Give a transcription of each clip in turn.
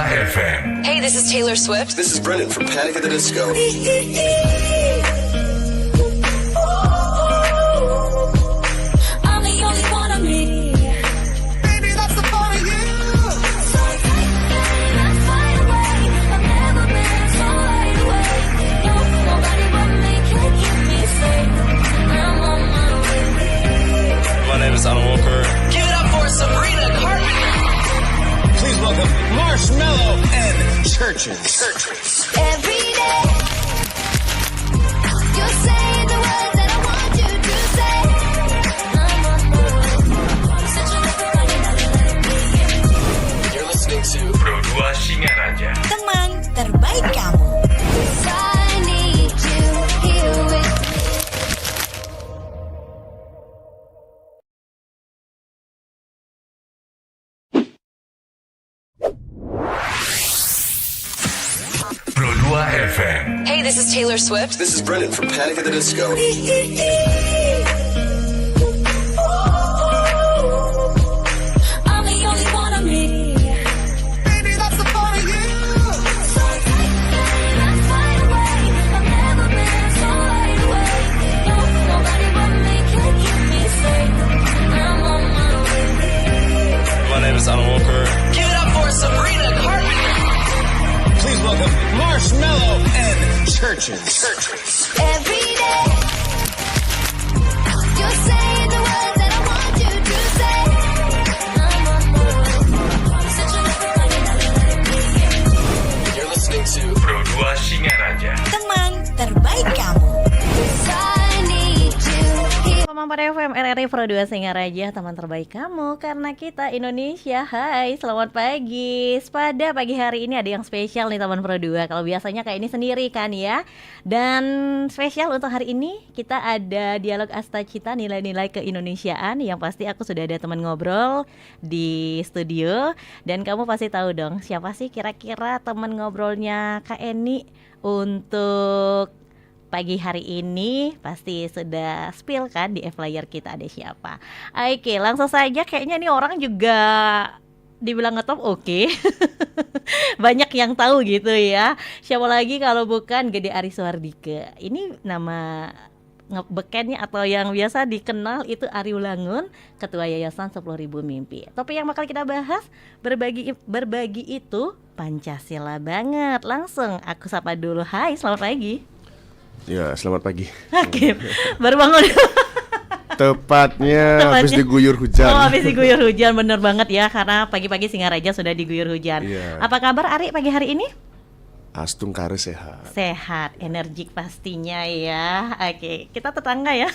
FM. Hey, this is Taylor Swift. This is Brendan from Panic at the Disco. I'm the only one of me. Baby, that's the fun of you. So take that fight away. I've never been so wide awake. No, nobody but me can keep me safe. I'm on my way. My name is Alan Walker. Give it up for Sabrina Carpenter. Please welcome Marshmello and Churches. Every day, you're saying the words that I want you to say. I'm on my way. Such a little running, let me in. You're listening to Pro 2 Singaraja. Teman terbaik kamu. 'Cause I need you here with me. Pro 2 FM. Hey, this is Taylor Swift. This is Brendan from Panic at the Disco. I'm the only one of me. Baby, that's the fun of you. So take that fight away. I've never been so wide awake. No, nobody but me can keep me safe. I'm on my way. My name is Alan Walker. Give it up for Sabrina Carpenter. Please welcome Marshmello and Churches. Every day, you're saying the words that I want you to say. I'm on my way. Such a little running, let me in. You're listening to Pro 2 Singaraja. Teman terbaik kamu. 'Cause I need you here. Selamat pada FM RRI Pro 2 Singaraja, teman terbaik kamu karena kita Indonesia. Hai, selamat pagi. Pada pagi hari ini ada yang spesial nih teman Pro 2. Kalau biasanya kayak ini sendiri kan ya. Dan spesial untuk hari ini kita ada dialog Astacita nilai-nilai keindonesiaan yang pasti aku sudah ada teman ngobrol di studio dan kamu pasti tahu dong siapa sih kira-kira teman ngobrolnya Kak Eni untuk pagi hari ini. Pasti sudah spill kan di flyer kita ada siapa. Oke, langsung saja kayaknya nih orang juga dibilang ngetop oke. Banyak yang tahu gitu ya. Siapa lagi kalau bukan Gede Arie Suhardike. Ini nama bekennya atau yang biasa dikenal itu Arie Ulangun, Ketua Yayasan 10.000 Mimpi. Topik yang bakal kita bahas berbagi itu Pancasila banget. Langsung aku sapa dulu. Hai, selamat pagi. Ya, selamat pagi. Oke, baru bangun. Tepatnya habis diguyur hujan. Oh, habis diguyur hujan, bener banget ya. Karena pagi-pagi Singaraja sudah diguyur hujan. Iya. Apa kabar Ari pagi hari ini? Astung Kare sehat. Sehat, energik pastinya ya. Oke, kita tetangga ya.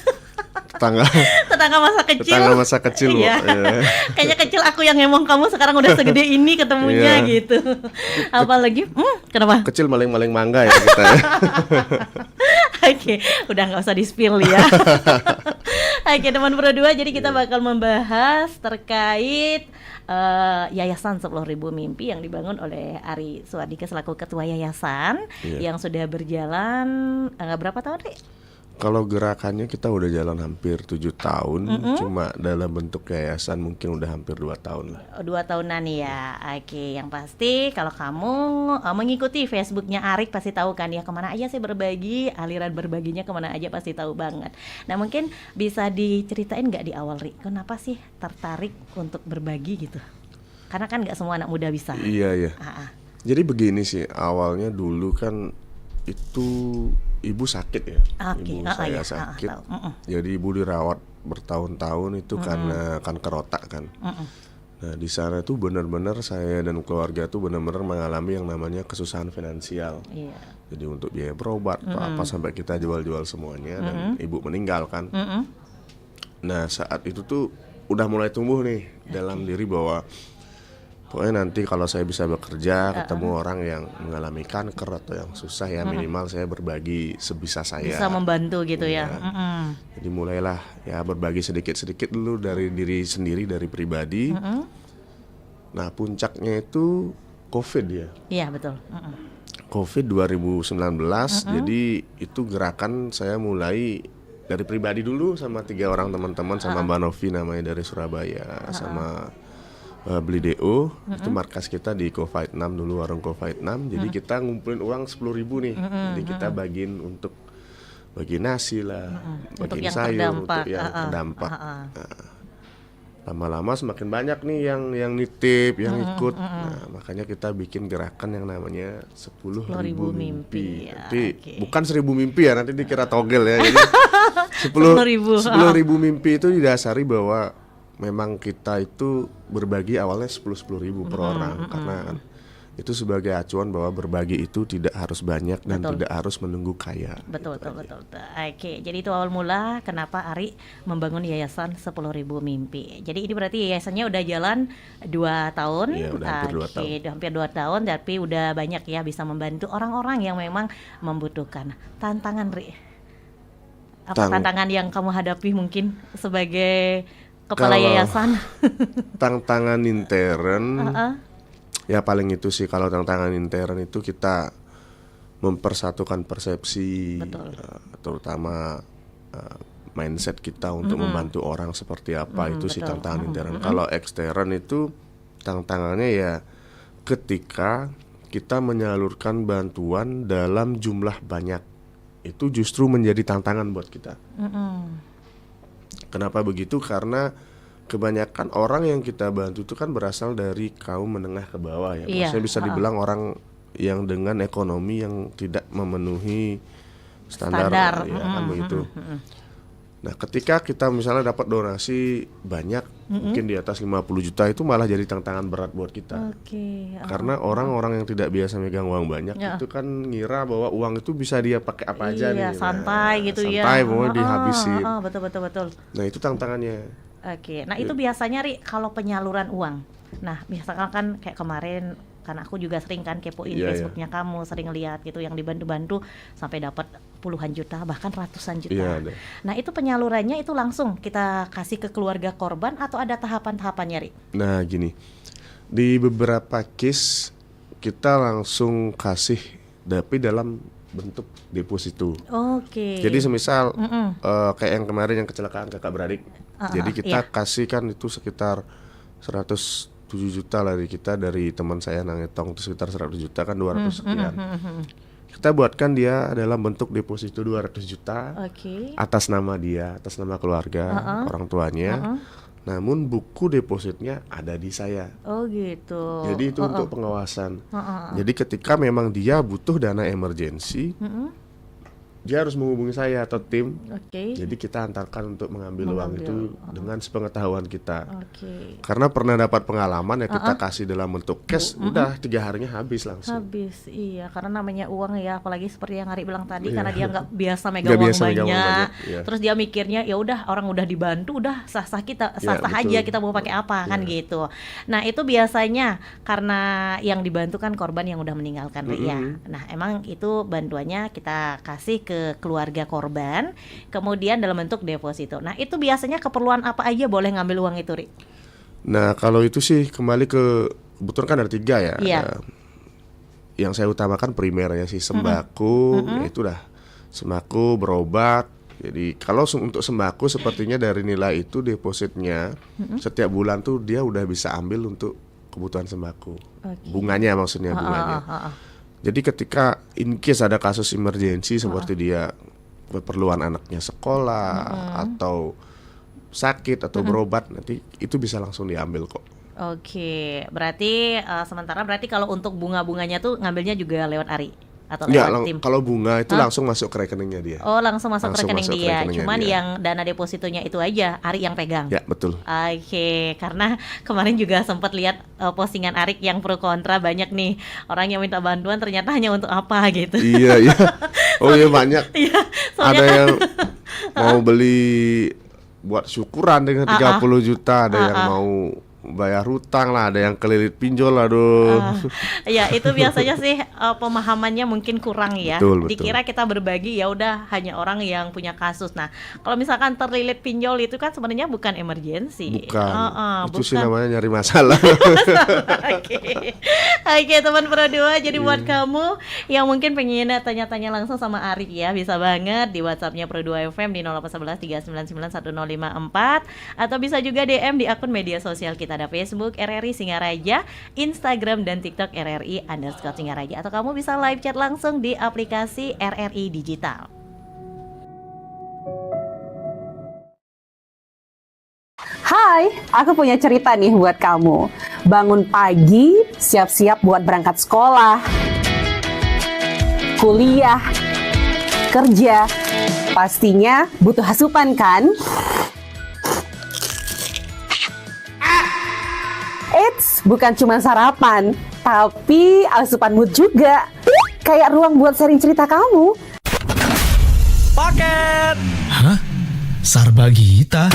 Tetangga. Tetangga masa kecil. Tetangga masa kecil, Bu. Iya. Iya. Kayaknya kecil aku yang ngomong kamu sekarang udah segede ini ketemunya Iya. gitu. Apalagi, kenapa? Kecil maling-maling mangga ya kita. Oke, udah nggak usah di-spill ya. Oke, teman Pro 2, jadi kita bakal membahas terkait Yayasan 10.000 Mimpi yang dibangun oleh Arie Suhardike selaku ketua yayasan. Iya. Yang sudah berjalan berapa tahun, Ri? Kalau gerakannya kita udah jalan hampir 7 tahun, cuma dalam bentuk yayasan mungkin udah hampir 2 tahun lah. 2 tahunan ya. Oke, yang pasti kalau kamu mengikuti Facebooknya Arik pasti tahu kan ya kemana aja sih berbagi, aliran berbaginya kemana aja pasti tahu banget. Nah mungkin bisa diceritain nggak di awal, Rik, kenapa sih tertarik untuk berbagi gitu? Karena kan nggak semua anak muda bisa. Iya. Jadi begini sih, awalnya dulu kan itu ibu sakit ya. Oke. Ibu saya Iya. sakit. Tahu. Jadi ibu dirawat bertahun-tahun itu karena kanker otak kan. Nah di sana tuh benar-benar saya dan keluarga tuh benar-benar mengalami yang namanya kesusahan finansial. Iya. Jadi untuk biaya berobat atau apa sampai kita jual-jual semuanya dan ibu meninggal kan. Nah saat itu tuh udah mulai tumbuh nih dalam diri bahwa pokoknya nanti kalau saya bisa bekerja ketemu orang yang mengalami kanker atau yang susah ya minimal saya berbagi sebisa saya. Bisa membantu gitu ya. Jadi mulailah ya berbagi sedikit-sedikit dulu dari diri sendiri, dari pribadi. Nah puncaknya itu COVID ya. Iya betul. COVID 2019. Jadi itu gerakan saya mulai dari pribadi dulu sama 3 orang teman-teman, sama Mbak Novi namanya dari Surabaya, sama beli DO. Itu markas kita di Covid 6 dulu, warung Covid 6. Jadi kita ngumpulin uang 10.000 nih. Jadi kita bagiin untuk bagi nasi lah, Untuk bagiin yang sayur terdampak. untuk yang Ah, ah. terdampak. Ah, ah. Nah, lama-lama semakin banyak nih yang nitip, yang ikut. Nah, makanya kita bikin gerakan yang namanya 10.000 mimpi. Ya, Nanti oke. bukan 1.000 mimpi ya, nanti dikira togel ya. Jadi 10.000. 10.000 mimpi itu didasari bahwa memang kita itu berbagi awalnya 10.000 per orang, karena kan itu sebagai acuan bahwa berbagi itu tidak harus banyak dan Betul. tidak harus menunggu kaya. Betul, Gitu betul, aja. betul. Oke, jadi itu awal mula kenapa Ari membangun yayasan 10.000 mimpi. Jadi ini berarti yayasannya udah jalan 2 tahun. Iya, udah hampir 2 Oke, tahun. udah hampir 2 tahun, tapi udah banyak ya bisa membantu orang-orang yang memang membutuhkan. Tantangan, Ri. Apa tantangan yang kamu hadapi mungkin sebagai kepala Kalau yayasan? Tantangan intern, Heeh. ya paling itu sih, kalau tantangan intern itu kita mempersatukan persepsi, Betul. terutama mindset kita untuk membantu orang seperti apa, itu sih betul. tantangan intern. Kalau ekstern itu tantangannya ya ketika kita menyalurkan bantuan dalam jumlah banyak, itu justru menjadi tantangan buat kita. Kenapa begitu? Karena kebanyakan orang yang kita bantu itu kan berasal dari kaum menengah ke bawah ya. Iya, Maksudnya bisa dibilang orang yang dengan ekonomi yang tidak memenuhi standar, ya kan begitu. Nah, ketika kita misalnya dapat donasi banyak, mungkin di atas 50 juta, itu malah jadi tantangan berat buat kita. Oke. Karena orang-orang yang tidak biasa megang uang banyak Ya. itu kan ngira bahwa uang itu bisa dia pakai apa aja Iya, nih. santai gitu ya. Santai, pokoknya dihabisin. Betul, betul, betul. Nah, itu tantangannya. Oke, nah itu biasanya Ri kalau penyaluran uang. Nah, misalkan kan kayak kemarin, kan aku juga sering kan kepoin Iya, Facebooknya kamu, sering lihat gitu yang dibantu-bantu sampai dapat puluhan juta bahkan ratusan juta. Iya, ada. Nah itu penyalurannya itu langsung kita kasih ke keluarga korban atau ada tahapan-tahapannya, Ri? Nah, gini, di beberapa case kita langsung kasih, tapi dalam bentuk deposito. Oke. Jadi semisal kayak yang kemarin yang kecelakaan kakak beradik, jadi kita iya. kasih kan itu sekitar 107 juta lah dari kita, dari teman saya nangitong itu sekitar 100 juta kan 200 sekian. Kita buatkan dia dalam bentuk deposito 200 juta Oke. atas nama dia, atas nama keluarga, orang tuanya. Namun buku depositnya ada di saya. Oh gitu. Jadi itu untuk pengawasan. Jadi ketika memang dia butuh dana emergensi, dia harus menghubungi saya atau tim. Oke. Jadi kita antarkan untuk mengambil uang itu dengan sepengetahuan kita. Oke. Karena pernah dapat pengalaman ya, kita kasih dalam bentuk cash, udah 3 harinya habis langsung. Habis, iya, karena namanya uang ya, apalagi seperti yang Ari bilang tadi, Iya. karena dia nggak biasa megang Nggak uang biasa megang uang banyak, banyak, iya. terus dia mikirnya ya udah orang udah dibantu, udah sah-sah kita, sah-sah betul. aja kita mau pakai apa kan gitu. Nah itu biasanya karena yang dibantu kan korban yang udah meninggalkan, Ri, ya. Nah emang itu bantuannya kita kasih ke keluarga korban, kemudian dalam bentuk deposito. Nah itu biasanya keperluan apa aja boleh ngambil uang itu, Ri? Nah kalau itu sih kembali ke, kebetulan kan ada 3 ya. Iya. Ada yang saya utamakan primer ya sih, sembako, ya itu dah sembako, berobat. Jadi kalau untuk sembako sepertinya dari nilai itu depositnya setiap bulan tuh dia udah bisa ambil untuk kebutuhan sembako. Bunganya maksudnya, bunganya. Jadi ketika in case ada kasus emergensi seperti dia keperluan anaknya sekolah atau sakit atau berobat, nanti itu bisa langsung diambil kok. Oke, berarti sementara berarti kalau untuk bunga-bunganya tuh ngambilnya juga lewat Ari atau Enggak, lewat tim? kalau bunga itu langsung masuk ke rekeningnya dia. Oh, langsung masuk ke Langsung rekening masuk ke dia. rekeningnya Cuman dia. yang dana depositonya itu aja Ari yang pegang. Ya, betul. Oke, karena kemarin juga sempat lihat postingan Arik yang pro kontra banyak nih. Orang yang minta bantuan ternyata hanya untuk apa gitu. Iya, iya. Oh iya, banyak. Iya, Ada soalnya kan yang mau beli buat syukuran dengan 30 juta, ada yang mau bayar hutang lah, ada yang kelilit pinjol, aduh. ya itu biasanya sih pemahamannya mungkin kurang ya. Betul, betul. Dikira kita berbagi ya udah hanya orang yang punya kasus. Nah, kalau misalkan terlilit pinjol itu kan sebenarnya bukan emergensi. Bukan. Itu sih bukan. namanya nyari masalah. Oke, oke teman Pro 2. Jadi buat kamu yang mungkin pengen tanya-tanya langsung sama Arik ya, bisa banget di WhatsApp-nya Pro 2 FM di 0811 399 1054 atau bisa juga DM di akun media sosial kita kita ada Facebook RRI Singaraja, Instagram dan TikTok RRI_Singaraja. Atau kamu bisa live chat langsung di aplikasi RRI Digital. Hai, aku punya cerita nih buat kamu. Bangun pagi, siap-siap buat berangkat sekolah, kuliah, kerja. Pastinya butuh asupan kan? Eits, bukan cuma sarapan, tapi asupan mood juga. Kayak ruang buat sharing cerita kamu. Paket. Hah? Sarbagita?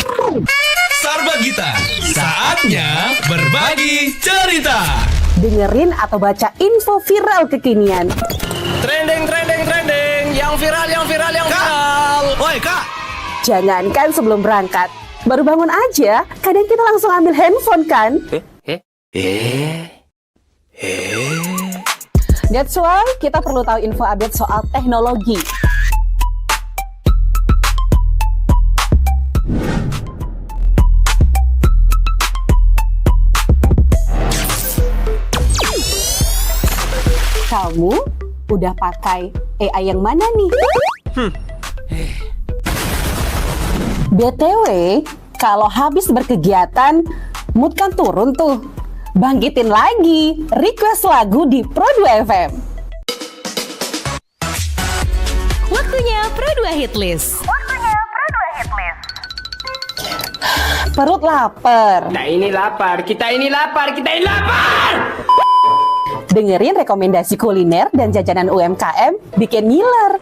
Sarbagita, saatnya berbagi cerita. Dengerin atau baca info viral kekinian. Trending, yang viral. Woi kak. Jangankan sebelum berangkat, baru bangun aja, kadang kita langsung ambil handphone kan? That's why kita perlu tahu info update soal teknologi. Kamu udah pakai AI yang mana nih? BTW, kalau habis berkegiatan, mood kan turun tuh. Bangkitin lagi, request lagu di Pro2 FM. Waktunya Pro2 Hitlist. Perut lapar. Kita ini lapar. Dengerin rekomendasi kuliner dan jajanan UMKM bikin ngiler.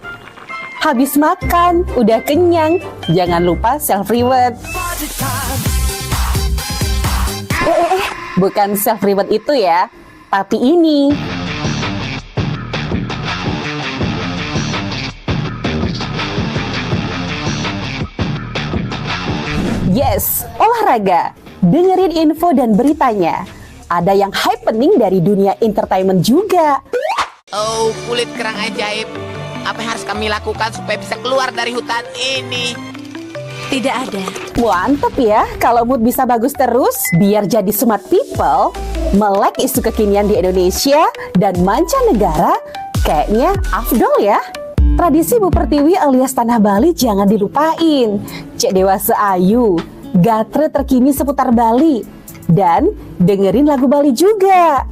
Habis makan, udah kenyang, jangan lupa self-reward. Bukan self-reward itu ya, tapi ini. Yes, olahraga. Dengerin info dan beritanya. Ada yang happening dari dunia entertainment juga. Oh, kulit kerang ajaib. Apa yang harus kami lakukan supaya bisa keluar dari hutan ini? Tidak ada. Mantep ya, kalau mood bisa bagus terus, biar jadi smart people, melek isu kekinian di Indonesia dan mancanegara, kayaknya afdol ya. Tradisi Bu Pertiwi alias Tanah Bali jangan dilupain. Cek Dewasa Ayu, gatre terkini seputar Bali. Dan dengerin lagu Bali juga.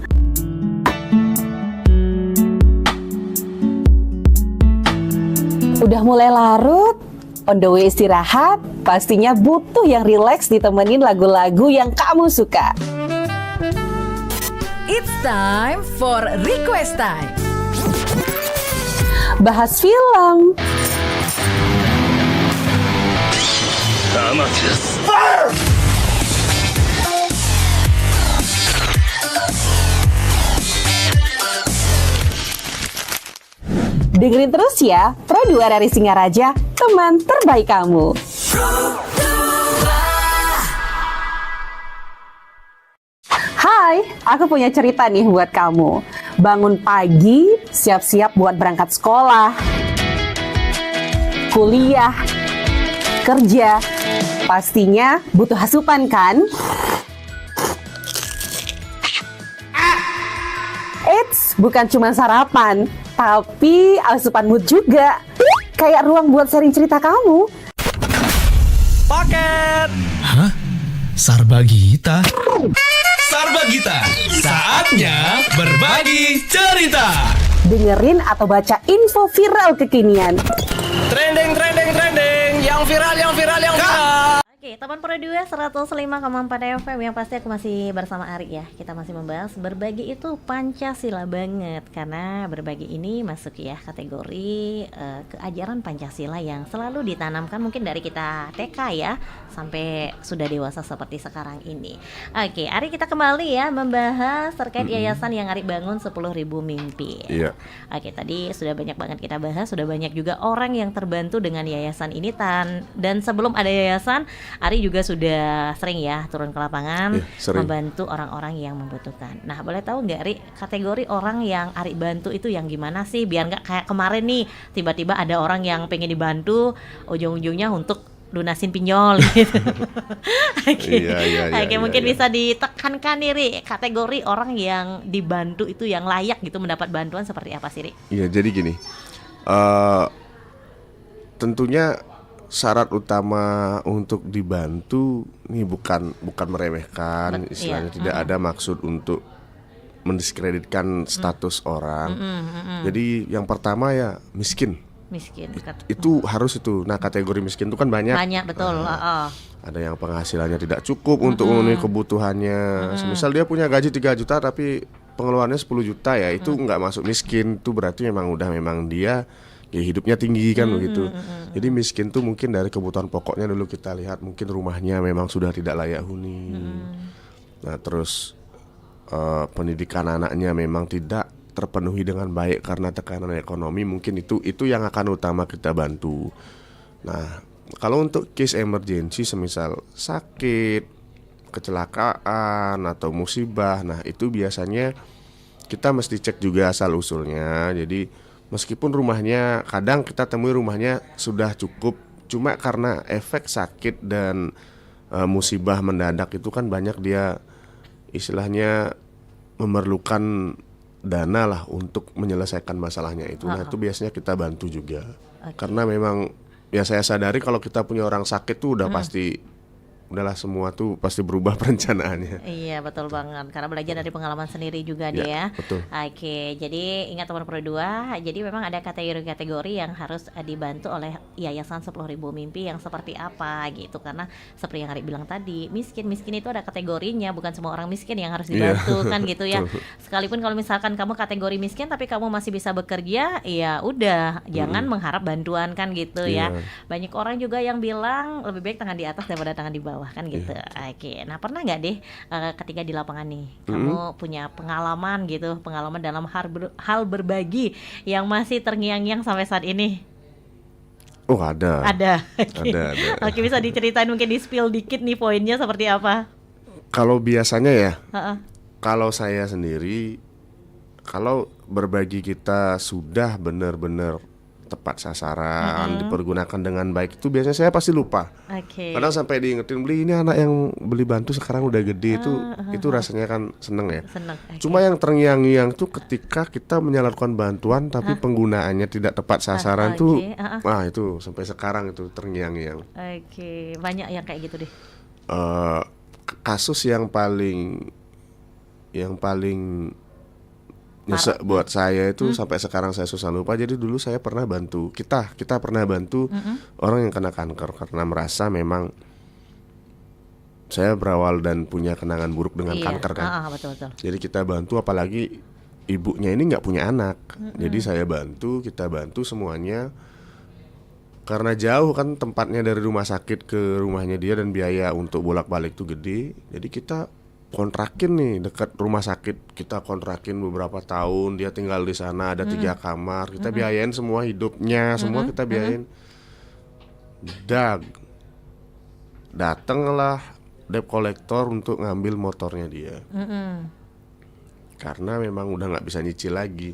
Udah mulai larut, on the way istirahat, pastinya butuh yang rileks ditemenin lagu-lagu yang kamu suka. It's time for Request Time. Bahas film, dengerin terus ya, Pro2 RRI Singaraja, teman terbaik kamu. Hai, aku punya cerita nih buat kamu. Bangun pagi, siap-siap buat berangkat sekolah, kuliah, kerja. Pastinya butuh asupan kan? Eits, bukan cuma sarapan, tapi asupan mood juga. Kayak ruang buat sharing cerita kamu. Paket. Hah? Sarbagita? Sarbagita, saatnya berbagi cerita. Dengerin atau baca info viral kekinian. Trending, yang viral. Oke, teman Pro2 105,4 FM yang pasti aku masih bersama Ari ya. Kita masih membahas berbagi itu Pancasila banget, karena berbagi ini masuk ya kategori keajaran Pancasila yang selalu ditanamkan mungkin dari kita TK ya sampai sudah dewasa seperti sekarang ini. Oke, Ari, kita kembali ya membahas terkait yayasan yang Ari bangun 10.000 mimpi. Iya. Oke, tadi sudah banyak banget kita bahas, sudah banyak juga orang yang terbantu dengan yayasan ini dan sebelum ada yayasan, Ari juga sudah sering ya turun ke lapangan membantu orang-orang yang membutuhkan. Nah, boleh tahu nggak, Ari, kategori orang yang Ari bantu itu yang gimana sih? Biar nggak kayak kemarin nih, tiba-tiba ada orang yang pengen dibantu, ujung-ujungnya untuk lunasin pinjol gitu. Oke. Iya, Oke, mungkin iya. bisa ditekankan nih Ri, kategori orang yang dibantu itu yang layak gitu mendapat bantuan seperti apa sih Ri? Iya, jadi gini. Tentunya syarat utama untuk dibantu nih bukan meremehkan, istilahnya iya. tidak ada maksud untuk mendiskreditkan status orang. Jadi yang pertama ya miskin. Miskin. Itu harus itu. Nah, kategori miskin itu kan banyak. Banyak betul. Ada yang penghasilannya tidak cukup untuk memenuhi kebutuhannya. Semisal dia punya gaji 3 juta tapi pengeluarannya 10 juta ya, itu nggak masuk miskin. Itu berarti memang dia ya hidupnya tinggi kan begitu. Jadi miskin tuh mungkin dari kebutuhan pokoknya dulu kita lihat, mungkin rumahnya memang sudah tidak layak huni. Nah, terus pendidikan anaknya memang tidak terpenuhi dengan baik karena tekanan ekonomi, mungkin itu yang akan utama kita bantu. Nah, kalau untuk case emergency semisal sakit, kecelakaan atau musibah, nah itu biasanya kita mesti cek juga asal usulnya. Jadi meskipun rumahnya kadang kita temui rumahnya sudah cukup, cuma karena efek sakit dan musibah mendadak itu kan banyak dia istilahnya memerlukan dana lah untuk menyelesaikan masalahnya itu. Nah, itu biasanya kita bantu juga. Karena memang ya saya sadari kalau kita punya orang sakit tuh udah pasti udahlah semua tuh pasti berubah perencanaannya. Iya, betul banget. Karena belajar dari pengalaman sendiri juga dia ya. Betul. Oke, jadi ingat teman Pro 2, jadi memang ada kategori-kategori yang harus dibantu oleh Yayasan 10.000 Mimpi yang seperti apa gitu. Karena seperti yang Ari bilang tadi, miskin itu ada kategorinya, bukan semua orang miskin yang harus dibantu kan gitu ya. Sekalipun kalau misalkan kamu kategori miskin tapi kamu masih bisa bekerja, ya udah jangan mengharap bantuan kan gitu ya. Banyak orang juga yang bilang lebih baik tangan di atas daripada tangan di bawah kan gitu. Oke, nah pernah nggak deh ketika di lapangan nih kamu punya pengalaman dalam hal berbagi yang masih terngiang-ngiang sampai saat ini? Oh, ada. Ada. Ada. Oke, bisa diceritain mungkin di spill dikit nih poinnya seperti apa? Kalau biasanya ya, kalau saya sendiri, kalau berbagi kita sudah benar-benar tepat sasaran, dipergunakan dengan baik, itu biasanya saya pasti lupa. Kadang sampai diingetin, beli ini anak yang beli bantu sekarang udah gede, itu rasanya kan seneng ya. Cuma yang terngiang-ngiang tuh ketika kita menyalurkan bantuan tapi penggunaannya tidak tepat sasaran tuh, wah itu sampai sekarang itu terngiang-ngiang. Oke, banyak yang kayak gitu deh. Kasus yang paling nyesek buat saya itu sampai sekarang saya susah lupa. Jadi dulu saya pernah bantu, kita pernah bantu orang yang kena kanker karena merasa memang saya berawal dan punya kenangan buruk dengan kanker kan. Betul. Jadi kita bantu, apalagi ibunya ini nggak punya anak. Jadi kita bantu semuanya. Karena jauh kan tempatnya dari rumah sakit ke rumahnya dia dan biaya untuk bolak-balik tuh gede. Jadi kita kontrakin nih dekat rumah sakit, kita kontrakin beberapa tahun, dia tinggal di sana, ada 3 kamar, kita biayain semua hidupnya, semua kita biayain. Datanglah debt collector untuk ngambil motornya dia, karena memang udah nggak bisa nyicil lagi.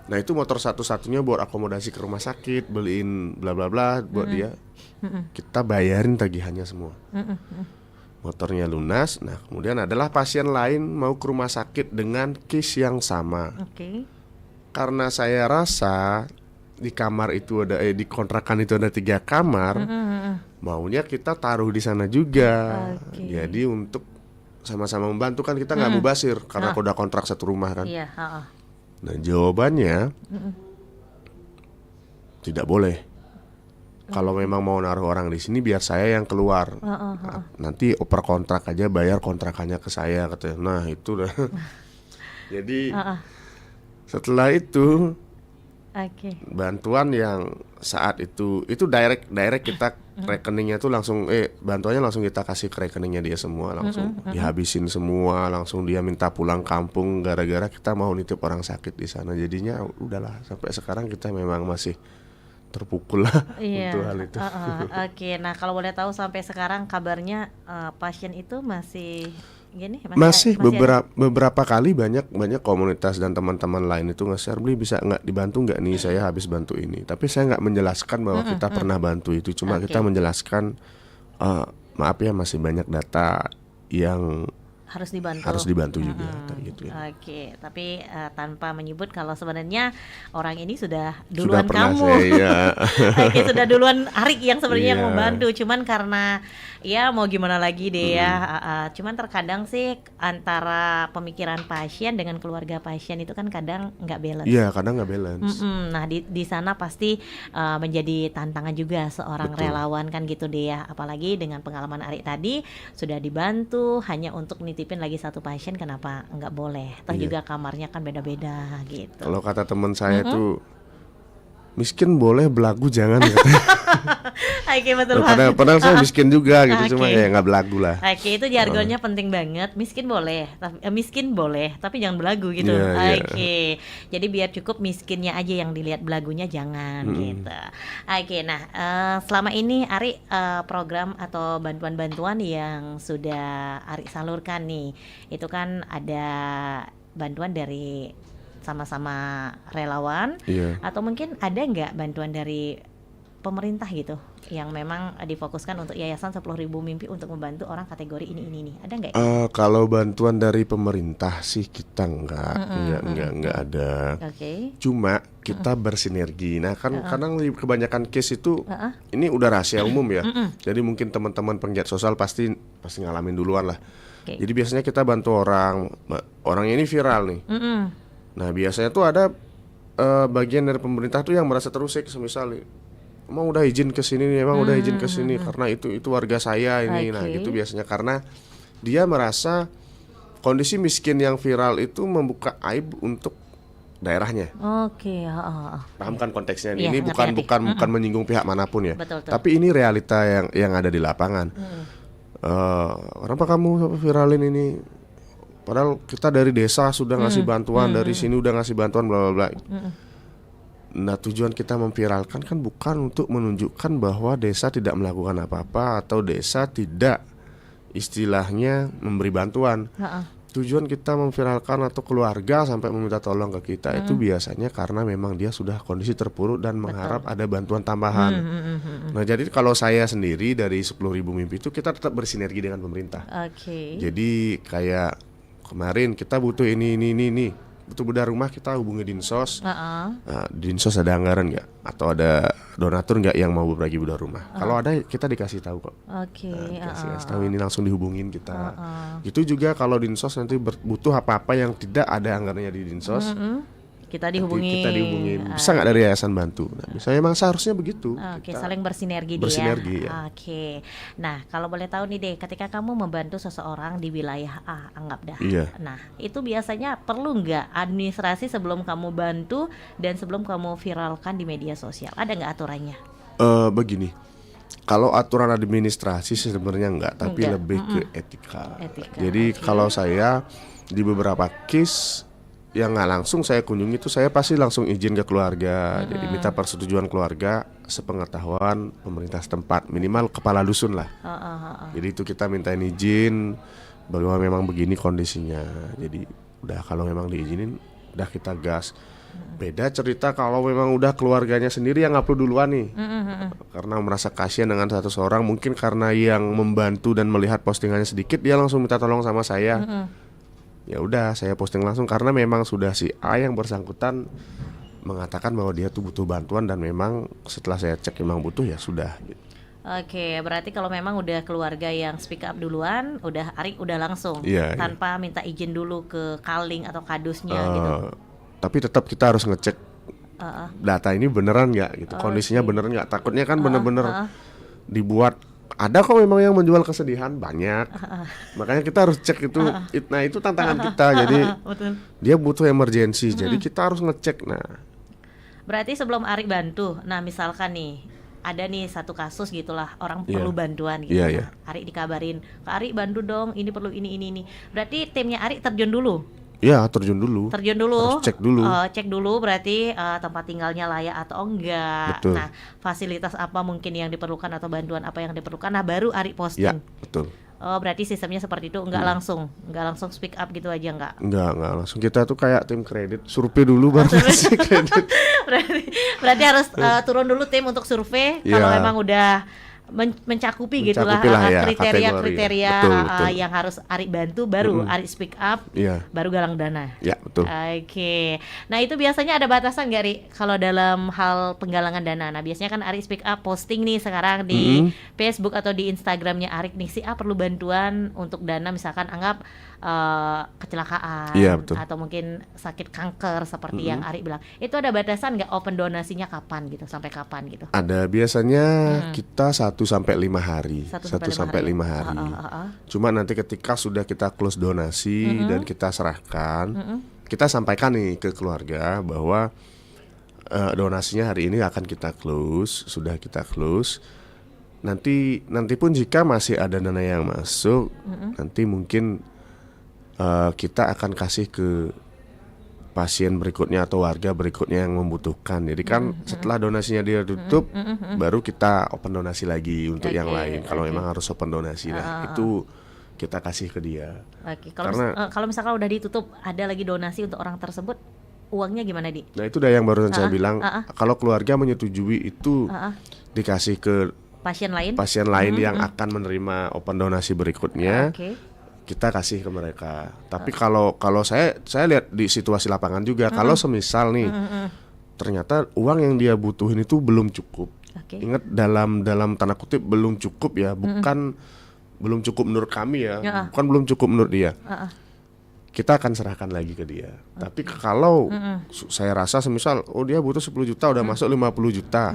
Nah itu motor satu-satunya buat akomodasi ke rumah sakit, beliin bla bla bla buat dia, kita bayarin tagihannya semua. Motornya lunas. Nah kemudian adalah pasien lain mau ke rumah sakit dengan case yang sama. Karena saya rasa di kamar itu ada di kontrakan itu ada 3 kamar, maunya kita taruh di sana juga. Jadi untuk sama-sama membantu kan, kita nggak mubazir karena udah kontrak satu rumah kan. Nah jawabannya tidak boleh. Kalau memang mau naruh orang di sini biar saya yang keluar. Nanti oper kontrak aja, bayar kontrakannya ke saya katanya. Nah itu dah. Jadi setelah itu bantuan yang saat itu direct kita rekeningnya tuh langsung bantuannya langsung kita kasih ke rekeningnya dia semua, langsung dihabisin semua, langsung dia minta pulang kampung gara-gara kita mau nitip orang sakit di sana. Jadinya udahlah sampai sekarang kita memang masih terpukul lah untuk hal itu. Oke, nah kalau boleh tahu sampai sekarang kabarnya pasien itu masih gini? Masih beberapa kali banyak komunitas dan teman-teman lain itu nge-share, beli bisa nggak dibantu nggak nih, saya habis bantu ini. Tapi saya nggak menjelaskan bahwa kita pernah bantu itu, cuma kita menjelaskan maaf ya masih banyak data yang harus dibantu. Harus dibantu juga kayak gitu ya. Oke, tapi tanpa menyebut kalau sebenarnya orang ini sudah duluan pernah kamu. saya. Oke, sudah duluan Arik yang sebenarnya yang Iya. membantu. Cuman karena ya mau gimana lagi deh ya. Cuman terkadang sih antara pemikiran pasien dengan keluarga pasien itu kan kadang nggak balance. Iya, kadang nggak balance. Nah di sana pasti menjadi tantangan juga seorang Betul. relawan kan gitu deh ya. Apalagi dengan pengalaman Arik tadi sudah dibantu hanya untuk nitipin lagi satu pasien, kenapa nggak boleh? Toh Iya. juga kamarnya kan beda-beda gitu. Kalau kata teman saya tuh miskin boleh, belagu jangan. Oke, betul banget. Padahal saya miskin juga gitu, cuma Oke. ya nggak belagu lah. Oke, itu jargonnya penting banget. Miskin boleh, tapi jangan belagu gitu. Iya, iya. Oke. Jadi biar cukup miskinnya aja yang dilihat, belagunya jangan gitu. Oke, nah selama ini Ari program atau bantuan-bantuan yang sudah Ari salurkan nih, itu kan ada bantuan dari sama-sama relawan, Iya. atau mungkin ada nggak bantuan dari pemerintah gitu yang memang difokuskan untuk Yayasan 10.000 Mimpi untuk membantu orang kategori ini ada nggak? Kalau bantuan dari pemerintah sih kita nggak ada. Oke. Cuma kita bersinergi. Nah kan kadang di kebanyakan case itu ini udah rahasia umum ya. Jadi mungkin teman-teman penggiat sosial pasti ngalamin duluan lah. Oke. Jadi biasanya kita bantu orang ini viral nih. Nah biasanya tuh ada bagian dari pemerintah tuh yang merasa terusik, misalnya emang udah izin ke sini nih, emang udah izin ke sini karena itu warga saya ini. Nah Oke. gitu biasanya karena dia merasa kondisi miskin yang viral itu membuka aib untuk daerahnya. Oke. Paham kan konteksnya ini? Iya, Ini ngerti. bukan menyinggung pihak manapun ya. Betul. Tapi ini realita yang ada di lapangan. Kenapa kamu viralin ini? Padahal kita dari desa sudah ngasih bantuan, dari sini udah ngasih bantuan, bla bla bla. Nah tujuan kita memviralkan kan bukan untuk menunjukkan bahwa desa tidak melakukan apa-apa atau desa tidak istilahnya memberi bantuan. Tujuan kita memviralkan atau keluarga sampai meminta tolong ke kita itu biasanya karena memang dia sudah kondisi terpuruk dan mengharap ada bantuan tambahan. Nah jadi kalau saya sendiri dari 10.000 Mimpi itu kita tetap bersinergi dengan pemerintah. Oke. Jadi kayak kemarin kita butuh ini, butuh bedah rumah, kita hubungi Dinsos. Nah, Dinsos ada anggaran nggak? Atau ada donatur nggak yang mau berbagi bedah rumah? Kalau ada kita dikasih tahu kok. Oke. Dikasih tahu, ini langsung dihubungin kita. Itu juga kalau Dinsos nanti butuh apa-apa yang tidak ada anggarannya di Dinsos, Kita nanti dihubungin. kita dihubungin. Bisa nggak dari yayasan bantu? Nah, misalnya emang seharusnya begitu. Oke, Kita saling bersinergi, bersinergi, dia. ya. Oke. Nah, kalau boleh tahu nih deh, ketika kamu membantu seseorang di wilayah A, anggap dah. Iya. Nah, itu biasanya perlu nggak administrasi sebelum kamu bantu dan sebelum kamu viralkan di media sosial? Ada nggak aturannya? Begini. Kalau aturan administrasi sih sebenarnya enggak, tapi Enggak. lebih ke etika. Etika, Jadi kalau saya di beberapa case yang nggak langsung saya kunjungi itu saya pasti langsung izin ke keluarga. Jadi minta persetujuan keluarga sepengetahuan pemerintah setempat, minimal kepala dusun lah. Jadi itu kita mintain izin bahwa memang begini kondisinya. Jadi udah kalau memang diizinin udah kita gas. Beda cerita kalau memang udah keluarganya sendiri yang upload duluan nih. Karena merasa kasihan dengan satu seorang, mungkin karena yang membantu dan melihat postingannya sedikit dia langsung minta tolong sama saya. Ya udah saya posting langsung karena memang sudah si A yang bersangkutan mengatakan bahwa dia tuh butuh bantuan dan memang setelah saya cek memang butuh, ya sudah gitu. Oke, berarti kalau memang udah keluarga yang speak up duluan, udah Arik udah langsung Iya, tanpa minta izin dulu ke Kaling atau kadusnya gitu. Tapi tetap kita harus ngecek data ini beneran nggak gitu, kondisinya beneran nggak. Takutnya kan bener-bener dibuat. Ada kok memang yang menjual kesedihan banyak, makanya kita harus cek itu. Nah itu tantangan kita. Jadi Betul. dia butuh emergensi, jadi kita harus ngecek. Nah Berarti sebelum Arik bantu, nah misalkan nih ada nih satu kasus gitulah orang Iya. perlu bantuan gitu. Iya, iya. Nah, Arik dikabarin, "Kak Arik bantu dong, ini perlu ini." Berarti timnya Arik terjun dulu. ya terjun dulu. Harus cek dulu. Cek dulu berarti tempat tinggalnya layak atau enggak. Betul. Nah, fasilitas apa mungkin yang diperlukan atau bantuan apa yang diperlukan. Nah, baru Arik Ya posting. betul. Oh, berarti sistemnya seperti itu, enggak langsung speak up gitu aja enggak. Enggak langsung, kita tuh kayak tim kredit, survei dulu baru kasih kredit. berarti harus turun dulu tim untuk survei. Kalau Iya. memang udah mencakupi gitulah Mencakupi lah ya, kriteria-kriteria kategori. Betul. yang harus Ari bantu, baru Ari speak up, Iya. baru galang dana. Ya, betul. Oke. Nah, itu biasanya ada batasan nggak, Ri, kalau dalam hal penggalangan dana? Nah, biasanya kan Ari speak up posting nih sekarang di Facebook atau di Instagramnya Arik nih, si A perlu bantuan untuk dana, misalkan anggap kecelakaan, Iya, betul. atau mungkin sakit kanker seperti yang Ari bilang. Itu ada batasan nggak open donasinya kapan gitu, sampai kapan gitu? Ada biasanya kita 1 sampai 5 hari. 1 1 sampai 5 hari. Cuma nanti ketika sudah kita close donasi dan kita serahkan, kita sampaikan nih ke keluarga bahwa donasinya hari ini akan kita close, sudah kita close. Nanti pun jika masih ada dana yang masuk, nanti mungkin kita akan kasih ke pasien berikutnya atau warga berikutnya yang membutuhkan. Jadi kan setelah donasinya dia tutup, baru kita open donasi lagi untuk yang lain. Kalau memang harus open donasi, nah itu kita kasih ke dia. Oke. Karena Kalau misalkan udah ditutup, ada lagi donasi untuk orang tersebut, uangnya gimana, Di? nah itu udah yang barusan saya bilang. Kalau keluarga menyetujui itu dikasih ke Pasien lain, yang akan menerima open donasi berikutnya. Kita kasih ke mereka. Tapi kalau saya lihat di situasi lapangan juga, kalau semisal nih ternyata uang yang dia butuhin itu belum cukup. Ingat, dalam tanda kutip belum cukup ya, bukan belum cukup menurut kami ya, bukan belum cukup menurut dia. Kita akan serahkan lagi ke dia. Tapi kalau saya rasa semisal dia butuh 10 juta, udah masuk 50 juta.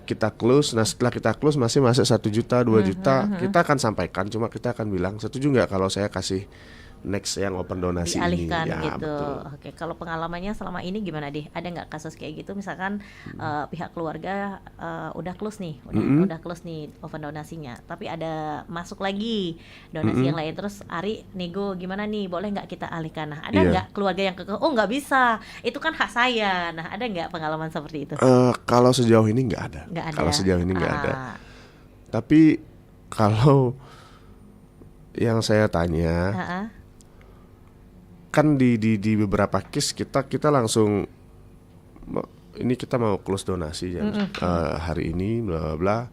Kita close, nah setelah kita close masih masuk 1 juta, 2 juta, kita akan sampaikan, cuma kita akan bilang, setuju nggak kalau saya kasih next yang open donasi dialihkan ini? Ya, gitu. betul. Oke, kalau pengalamannya selama ini gimana, Di? Ada nggak kasus kayak gitu? Misalkan pihak keluarga udah close nih, udah close nih open donasinya, tapi ada masuk lagi donasi yang lain, terus Ari nego, gimana nih, boleh nggak kita alihkan? Nah, ada nggak keluarga yang kekeh, oh nggak bisa, itu kan hak saya. Nah, ada nggak pengalaman seperti itu? Kalau sejauh ini nggak ada. Kalau sejauh ini nggak ada. Tapi kalau yang saya tanya, kan di beberapa case kita langsung ini kita mau close donasi ya, hari ini bla bla.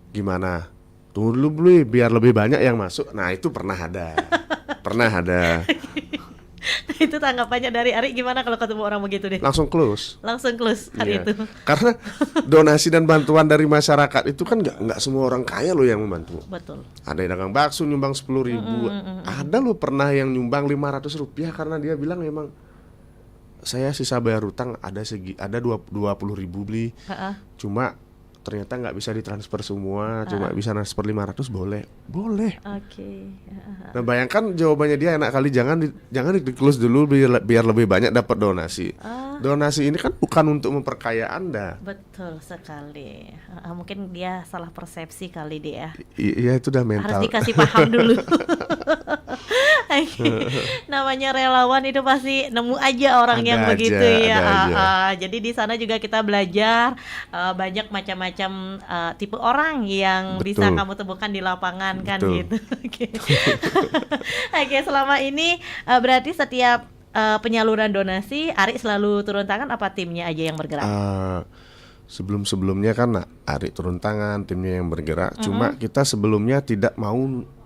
Gimana? Tunggu dulu biar lebih banyak yang masuk. Nah, itu pernah ada. Itu tanggapannya dari Ari gimana kalau ketemu orang begitu, deh? Langsung close hari itu. Karena donasi dan bantuan dari masyarakat itu kan nggak semua orang kaya loh yang membantu. Betul. Ada yang dagang bakso nyumbang 10.000. Ada loh pernah yang nyumbang 500 rupiah karena dia bilang memang saya sisa bayar hutang ada 20.000 beli. Cuma ternyata nggak bisa ditransfer semua, cuma bisa transfer 500, boleh. Nah, bayangkan jawabannya dia enak kali, jangan di close dulu biar lebih banyak dapat donasi. Donasi ini kan bukan untuk memperkaya Anda. Betul sekali. Mungkin dia salah persepsi kali dia. Iya, itu udah mental. Harus dikasih paham dulu. Namanya relawan itu pasti nemu aja orang Ada yang aja, begitu ya. ada aja. Jadi di sana juga kita belajar banyak macam-macam tipe orang yang Betul. bisa kamu temukan di lapangan kan Betul. gitu. Oke, selama ini berarti setiap penyaluran donasi Ari selalu turun tangan apa timnya aja yang bergerak? Sebelumnya kan Ari turun tangan, timnya yang bergerak. Cuma kita sebelumnya tidak mau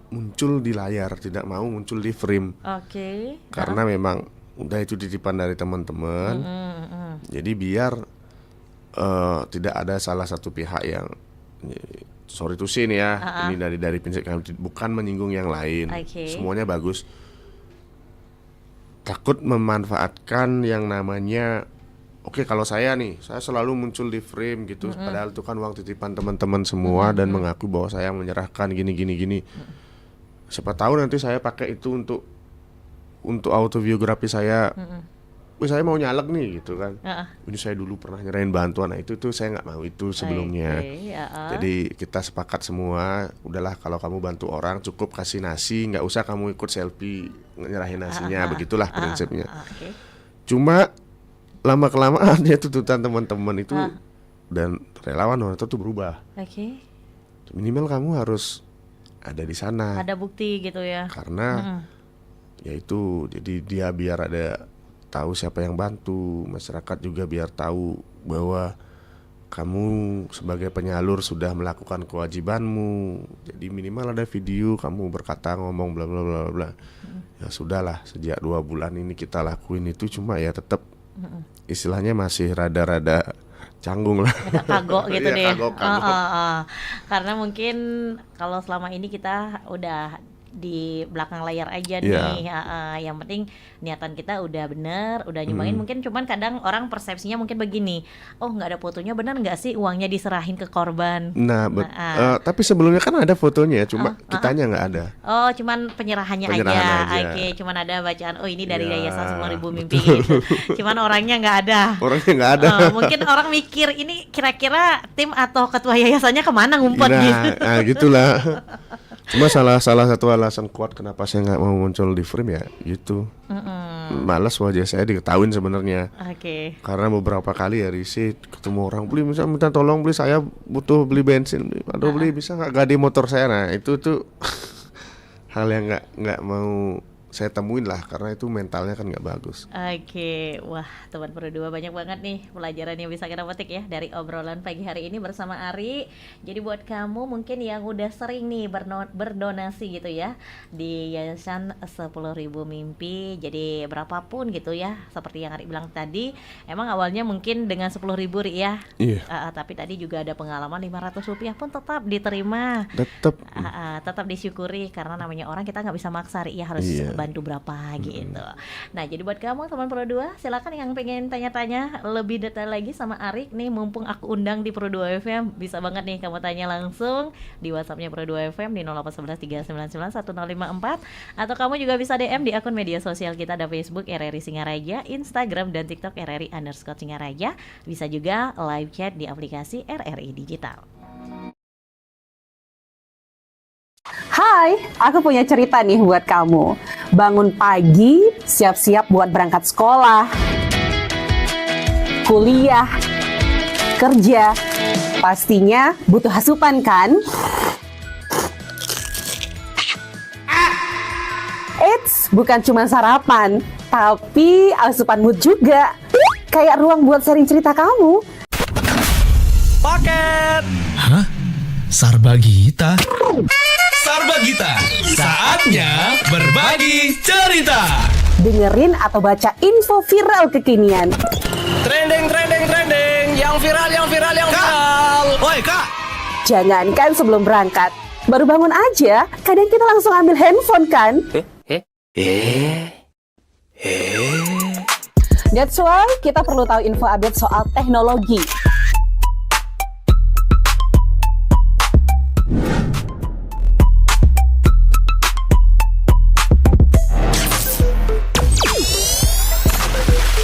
muncul di layar, tidak mau muncul di frame. Karena memang udah itu titipan dari teman-teman. Jadi biar tidak ada salah satu pihak yang sorry to say nih ya, ini dari prinsip kami bukan menyinggung yang lain. Semuanya bagus. Takut memanfaatkan yang namanya kalau saya selalu muncul di frame gitu, padahal itu kan uang titipan teman-teman semua dan mengaku bahwa saya menyerahkan gini. Siapa tahu nanti saya pakai itu untuk autobiografi saya. Saya mau nyalek nih gitu kan. Ini saya dulu pernah nyerahin bantuan. Nah, itu saya nggak mau itu sebelumnya. Jadi kita sepakat semua, udahlah kalau kamu bantu orang cukup kasih nasi, nggak usah kamu ikut selfie nyerahin nasinya. Begitulah prinsipnya. Cuma lama-kelamaan ya tuntutan teman-teman itu dan relawan itu tuh berubah. Minimal kamu harus ada di sana. Ada bukti gitu ya. Karena yaitu jadi dia biar ada tahu siapa yang bantu, masyarakat juga biar tahu bahwa kamu sebagai penyalur sudah melakukan kewajibanmu. Jadi minimal ada video kamu berkata ngomong bla bla bla bla. Ya sudahlah, sejak 2 bulan ini kita lakuin itu, cuma ya tetap istilahnya masih rada-rada canggung lah. Kagok gitu Iya, deh. kagok. Karena mungkin kalau selama ini kita udah di belakang layar aja Iya. nih. Yang penting niatan kita udah bener, udah nyumbangin. Mungkin cuman kadang orang persepsinya mungkin begini, oh nggak ada fotonya, bener nggak sih uangnya diserahin ke korban? Nah, tapi sebelumnya kan ada fotonya, cuma kitanya nggak ada. Oh, cuman penyerahannya Penyerahan aja. Oke, cuman ada bacaan, oh ini dari Ya, Yayasan 10.000 Mimpi gitu. Cuman orangnya nggak ada. Orangnya nggak ada. Mungkin orang mikir ini kira-kira tim atau ketua yayasannya kemana ngumpet gitu. Nah, gitulah. Cuma salah satu alasan kuat kenapa saya nggak mau muncul di frame ya gitu. Malas wajah saya diketahuin sebenarnya. Oke. Karena beberapa kali ya riset ketemu orang beli, misalnya minta tolong beli, saya butuh beli bensin, aduh beli bisa nggak gade motor saya. Nah itu tuh hal yang nggak mau saya temuin lah, karena itu mentalnya kan nggak bagus. Oke, wah teman berdua banyak banget nih pelajaran yang bisa kita petik ya dari obrolan pagi hari ini bersama Ari. Jadi buat kamu mungkin yang udah sering nih berdonasi gitu ya di Yayasan 10.000 Mimpi, jadi berapapun gitu ya, seperti yang Ari bilang tadi, emang awalnya mungkin dengan 10.000 Ri ya. Iya. Tapi tadi juga ada pengalaman Rp500 pun tetap diterima. Tetap disyukuri, karena namanya orang kita nggak bisa maksa Ri ya, harus bantu berapa gitu. Nah jadi buat kamu teman Pro 2, silakan yang pengen tanya-tanya lebih detail lagi sama Arik nih, mumpung aku undang di Pro 2 FM, bisa banget nih kamu tanya langsung di WhatsAppnya Pro 2 FM di 0811399154, atau kamu juga bisa DM di akun media sosial kita, ada Facebook RRI Singaraja, Instagram dan TikTok RRI_Singaraja. Bisa juga live chat di aplikasi RRI Digital. Hai, aku punya cerita nih buat kamu. Bangun pagi, siap-siap buat berangkat sekolah, kuliah, kerja. Pastinya butuh asupan kan? Eits, bukan cuma sarapan, tapi asupan mood juga. Kayak ruang buat sharing cerita kamu. Paket. Hah? Sarbagita? Sarbagita, saatnya berbagi cerita. Dengerin atau baca info viral kekinian. Trending, yang viral. Woi kak. Jangankan sebelum berangkat, baru bangun aja, kadang kita langsung ambil handphone kan? That's why kita perlu tahu info update soal teknologi.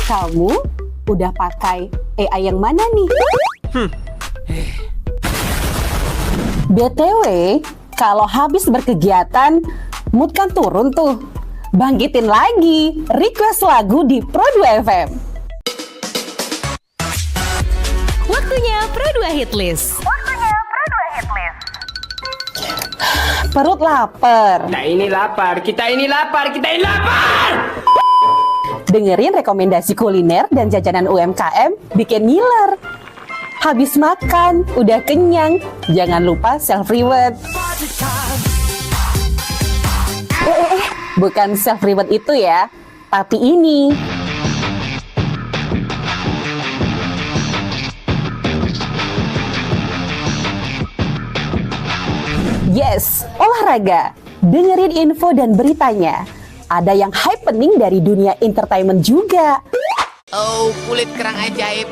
Kamu udah pakai AI yang mana nih? BTW, kalau habis berkegiatan, mood kan turun tuh. Bangkitin lagi, request lagu di Pro 2 FM. Waktunya Pro 2 Hit List. Perut lapar. Kita ini lapar. Dengerin rekomendasi kuliner dan jajanan UMKM bikin ngiler. Habis makan, udah kenyang, jangan lupa self-reward. Bukan self-reward itu ya, tapi ini. Yes, olahraga. Dengerin info dan beritanya. Ada yang happening dari dunia entertainment juga. Oh, kulit kerang ajaib.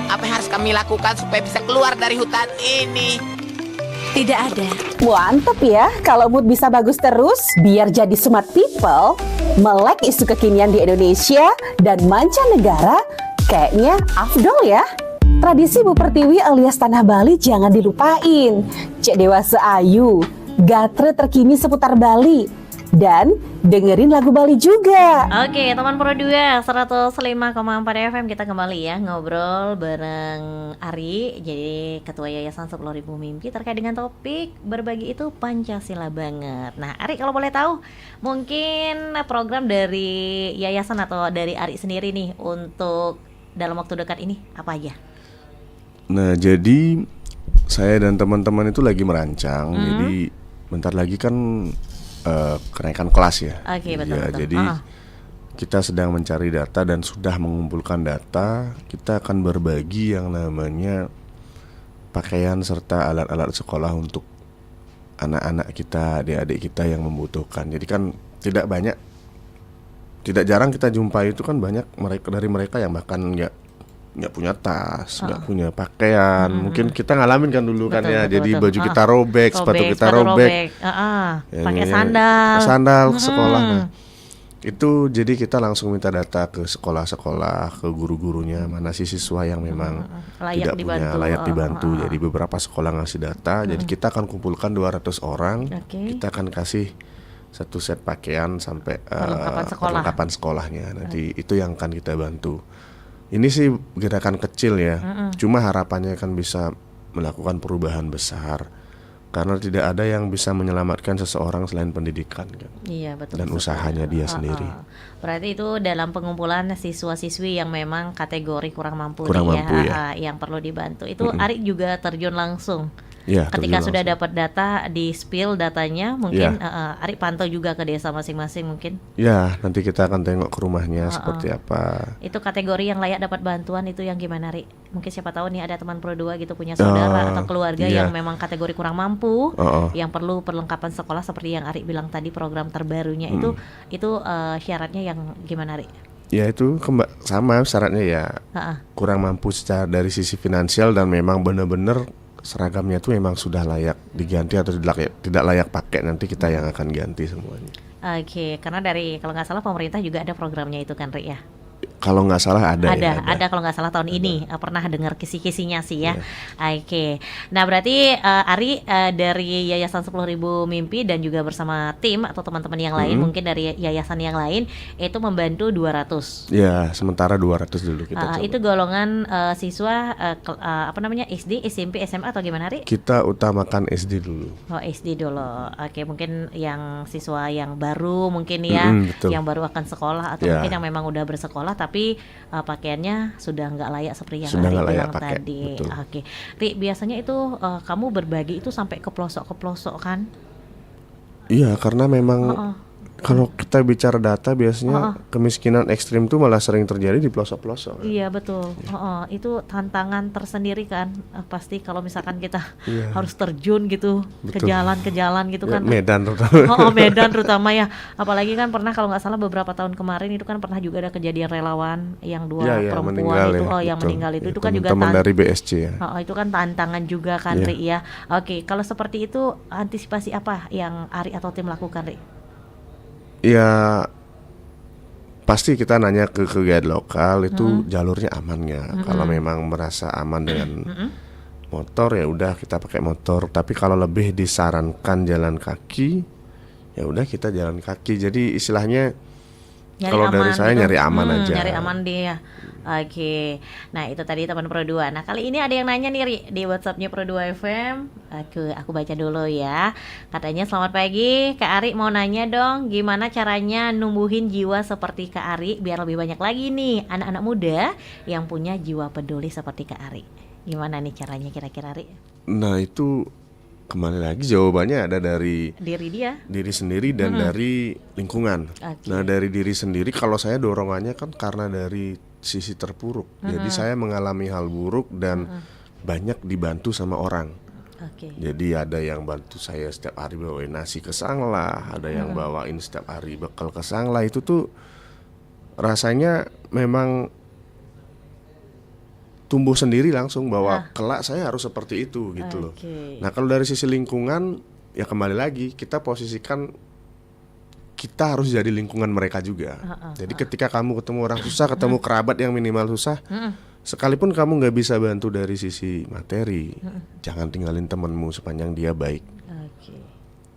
Apa yang harus kami lakukan supaya bisa keluar dari hutan ini? Tidak ada. Mantep ya, kalau mood bisa bagus terus, biar jadi smart people, melek isu kekinian di Indonesia dan mancanegara, kayaknya afdol ya. Tradisi Bu Pertiwi alias Tanah Bali jangan dilupain. Cek Dewasa Ayu, gatre terkini seputar Bali. Dan dengerin lagu Bali juga. Oke, teman Pro 2 105,4 FM, kita kembali ya ngobrol bareng Ari, jadi Ketua Yayasan 10.000 Mimpi, terkait dengan topik berbagi itu Pancasila banget. Nah, Ari kalau boleh tahu, mungkin program dari yayasan atau dari Ari sendiri nih untuk dalam waktu dekat ini apa aja? Nah, jadi saya dan teman-teman itu lagi merancang. Jadi bentar lagi kan kenaikan kelas ya. Oke, betul, Ya, betul. jadi kita sedang mencari data dan sudah mengumpulkan data. Kita akan berbagi yang namanya pakaian serta alat-alat sekolah untuk anak-anak kita, adik-adik kita yang membutuhkan. Jadi kan tidak jarang kita jumpai itu kan banyak mereka yang bahkan nggak punya tas, nggak punya pakaian. Mungkin kita ngalamin kan dulu kan Betul, ya. betul, Jadi betul. baju kita robek, sepatu kita robek. Ya, Pakai ya, sandal. Sandal ke sekolah. Nah, itu jadi kita langsung minta data ke sekolah-sekolah, ke guru-gurunya, mana sih siswa yang memang Layak tidak dibantu. punya layak dibantu. Jadi beberapa sekolah ngasih data. Jadi kita akan kumpulkan 200 orang. Oke. Kita akan kasih satu set pakaian sampai Perlengkapan sekolah. perlengkapan sekolahnya. Nanti itu yang akan kita bantu. Ini sih gerakan kecil ya. Cuma harapannya kan bisa melakukan perubahan besar. Karena tidak ada yang bisa menyelamatkan seseorang selain pendidikan kan. Iya, betul. Dan betul. usahanya dia sendiri. Berarti itu dalam pengumpulan siswa-siswi yang memang kategori kurang mampu Kurang nih mampu, ya. yang perlu dibantu. Itu Ari juga terjun langsung. Ya, Ketika terjun sudah langsung. dapat data di spill datanya, mungkin Ari pantau juga ke desa masing-masing mungkin. Ya, nanti kita akan tengok ke rumahnya seperti apa. Itu kategori yang layak dapat bantuan itu yang gimana, Ri? Mungkin siapa tahu nih ada teman Pro 2 gitu punya saudara atau keluarga iya. yang memang kategori kurang mampu, yang perlu perlengkapan sekolah seperti yang Ari bilang tadi program terbarunya itu syaratnya yang gimana, Ri? Ya itu sama syaratnya ya. Kurang mampu secara dari sisi finansial dan memang benar-benar seragamnya itu memang sudah layak diganti atau tidak layak pakai, nanti kita yang akan ganti semuanya. Oke, karena dari kalau nggak salah pemerintah juga ada programnya itu kan, Ri ya? Kalau nggak salah ada ya. Ada kalau nggak salah tahun ini pernah dengar kisi-kisinya sih ya. Oke. Nah berarti Ari dari Yayasan 10.000 Mimpi dan juga bersama tim atau teman-teman yang lain mungkin dari yayasan yang lain itu membantu 200. Ya, sementara 200 dulu kita coba. Itu golongan siswa SD, SMP, SMA atau gimana, Ari? Kita utamakan SD dulu. Oh, SD dulu. Oke, mungkin yang siswa yang baru mungkin ya, betul. yang baru akan sekolah atau mungkin yang memang udah bersekolah tapi pakaiannya sudah nggak layak seperti yang Sudah Ari nggak layak bilang pakai, tadi. betul. Oke, Ri, biasanya itu kamu berbagi itu sampai ke pelosok kan? Iya, karena memang kalau kita bicara data biasanya kemiskinan ekstrim itu malah sering terjadi di pelosok-pelosok. Iya betul. Itu tantangan tersendiri kan. Pasti kalau misalkan kita harus terjun gitu ke jalan gitu Ya, kan. Medan terutama. Medan terutama ya. Apalagi kan pernah kalau nggak salah beberapa tahun kemarin itu kan pernah juga ada kejadian relawan yang dua perempuan itu yang betul. meninggal itu Ya, itu kan juga teman dari BSC ya. itu kan tantangan juga kan, Iya. Ri ya. Oke, kalau seperti itu antisipasi apa yang Ari atau tim lakukan, Ri? Ya pasti kita nanya ke guide lokal itu jalurnya aman nggak. Kalau memang merasa aman dengan motor ya udah kita pakai motor. Tapi kalau lebih disarankan jalan kaki, ya udah kita jalan kaki. Jadi istilahnya kalau dari saya nyari aman aja. Nyari aman dia. Oke. Nah, itu tadi teman Pro 2. Nah, kali ini ada yang nanya nih, Ri, di WhatsApp-nya Pro 2 FM. Aku baca dulu ya. Katanya selamat pagi, Kak Ari mau nanya dong, gimana caranya numbuhin jiwa seperti Kak Ari biar lebih banyak lagi nih anak-anak muda yang punya jiwa peduli seperti Kak Ari. Gimana nih caranya kira-kira, Ri? Nah, itu kembali lagi jawabannya ada dari diri sendiri dan dari lingkungan. Nah, dari diri sendiri kalau saya dorongannya kan karena dari sisi terpuruk. Jadi saya mengalami hal buruk dan banyak dibantu sama orang. Jadi ada yang bantu saya setiap hari bawain nasi ke Sanglah, ada yang bawain setiap hari bekal ke Sanglah. Itu tuh rasanya memang tumbuh sendiri langsung bahwa kelak saya harus seperti itu gitu loh. Nah, kalau dari sisi lingkungan ya kembali lagi kita posisikan kita harus jadi lingkungan mereka juga. Jadi ketika kamu ketemu orang susah, ketemu kerabat yang minimal susah, sekalipun kamu nggak bisa bantu dari sisi materi, jangan tinggalin temenmu sepanjang dia baik.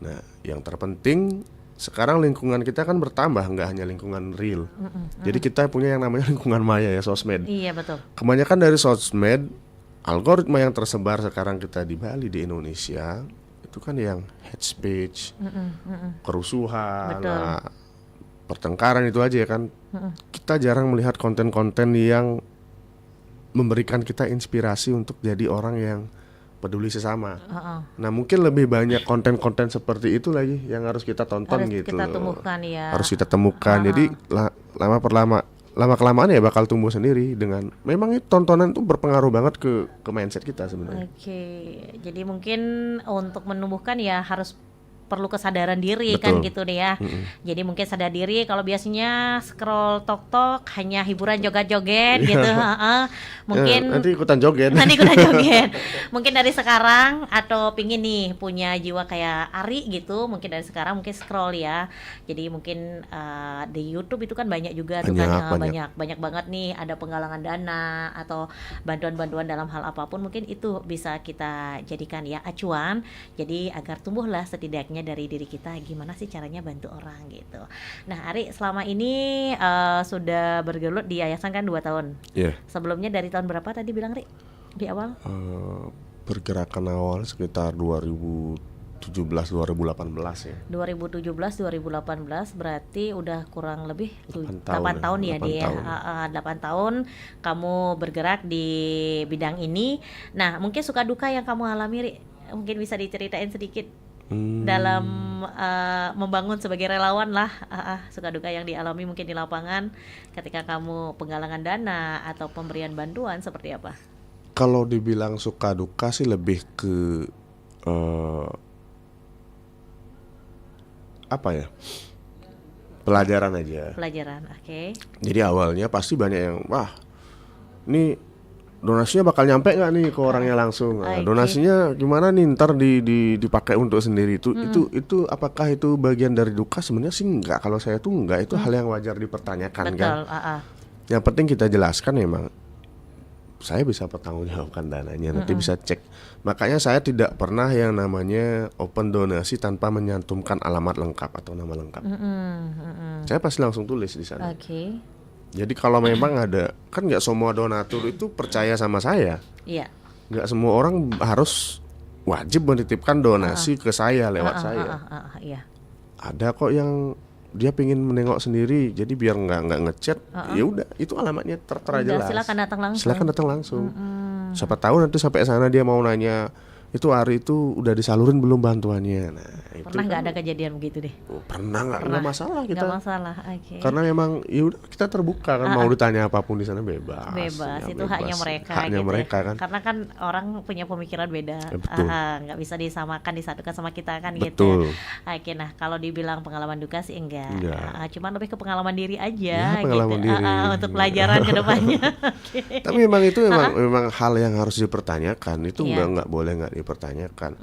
Nah, yang terpenting sekarang lingkungan kita kan bertambah, nggak hanya lingkungan real. Jadi kita punya yang namanya lingkungan maya ya, sosmed. Iya betul. Kebanyakan dari sosmed, algoritma yang tersebar sekarang kita di Bali, di Indonesia, itu kan yang hate speech, kerusuhan, pertengkaran itu aja ya kan. Kita jarang melihat konten-konten yang memberikan kita inspirasi untuk jadi orang yang peduli sesama. Nah mungkin lebih banyak konten-konten seperti itu lagi yang harus kita tonton Harus gitu kita loh. temukan ya. Harus kita temukan. Jadi lama kelamaan ya bakal tumbuh sendiri dengan memang itu tontonan itu berpengaruh banget ke mindset kita sebenarnya. Oke, jadi mungkin untuk menumbuhkan ya harus perlu kesadaran diri. Betul. Kan gitu nih ya. Jadi mungkin sadar diri kalau biasanya scroll tok hanya hiburan joget-joget gitu. Mungkin nanti ikutan joget. Mungkin dari sekarang atau pingin nih punya jiwa kayak Ari gitu, mungkin dari sekarang mungkin scroll ya. Jadi mungkin di YouTube itu kan banyak juga tuh kan banyak banget nih ada penggalangan dana atau bantuan-bantuan dalam hal apapun, mungkin itu bisa kita jadikan ya acuan. Jadi agar tumbuhlah setidaknya dari diri kita gimana sih caranya bantu orang gitu. Nah Ari selama ini sudah bergelut di yayasan kan 2 tahun. Iya. Sebelumnya dari tahun berapa tadi bilang Ri? Di awal? Pergerakan awal sekitar 2017-2018 ya. 2017-2018 berarti udah kurang lebih 8 tahun ya 8 dia. tahun. 8 tahun kamu bergerak di bidang ini. Nah mungkin suka duka yang kamu alami Ri, mungkin bisa diceritain sedikit. Dalam membangun sebagai relawan lah, suka duka yang dialami mungkin di lapangan ketika kamu penggalangan dana atau pemberian bantuan seperti apa? Kalau dibilang suka duka sih lebih ke apa ya, pelajaran aja. Pelajaran, oke. Jadi awalnya pasti banyak yang wah ini donasinya bakal nyampe nggak nih ke orangnya langsung. Donasinya gimana nih ntar dipakai untuk sendiri itu apakah itu bagian dari duka? Sebenarnya sih enggak, kalau saya tuh enggak, itu hal yang wajar dipertanyakan. Betul, kan. Yang penting kita jelaskan memang saya bisa pertanggungjawabkan dananya, nanti bisa cek. Makanya saya tidak pernah yang namanya open donasi tanpa menyantumkan alamat lengkap atau nama lengkap. Saya pasti langsung tulis di sana. Jadi kalau memang ada, kan nggak semua donatur itu percaya sama saya. Iya. Nggak semua orang harus wajib menitipkan donasi ke saya lewat saya. Iya. Ada kok yang dia pingin menengok sendiri, jadi biar nggak ngechat, ya udah itu alamatnya tertera jelas. Silakan datang langsung. Silakan datang langsung. Siapa tahu nanti sampai sana dia mau nanya, itu Ari itu udah disalurin belum bantuannya. Nah, itu pernah nggak ada kejadian begitu deh? Pernah nggak masalah kita. Nggak masalah, oke. Karena memang ya udah kita terbuka kan, mau ditanya apapun di sana bebas. Bebas, itu bebas. Haknya mereka. Haknya gitu mereka ya. Kan. Karena kan orang punya pemikiran beda. Betul. Nggak bisa disamakan, disatukan sama kita kan. Betul. Gitu. Oke, nah kalau dibilang pengalaman duka sih enggak. Cuman lebih ke pengalaman diri aja. Pengalaman gitu. diri. Untuk pelajaran ke depannya. Tapi memang itu memang hal yang harus dipertanyakan. Itu nggak boleh nggak dipertanyakan.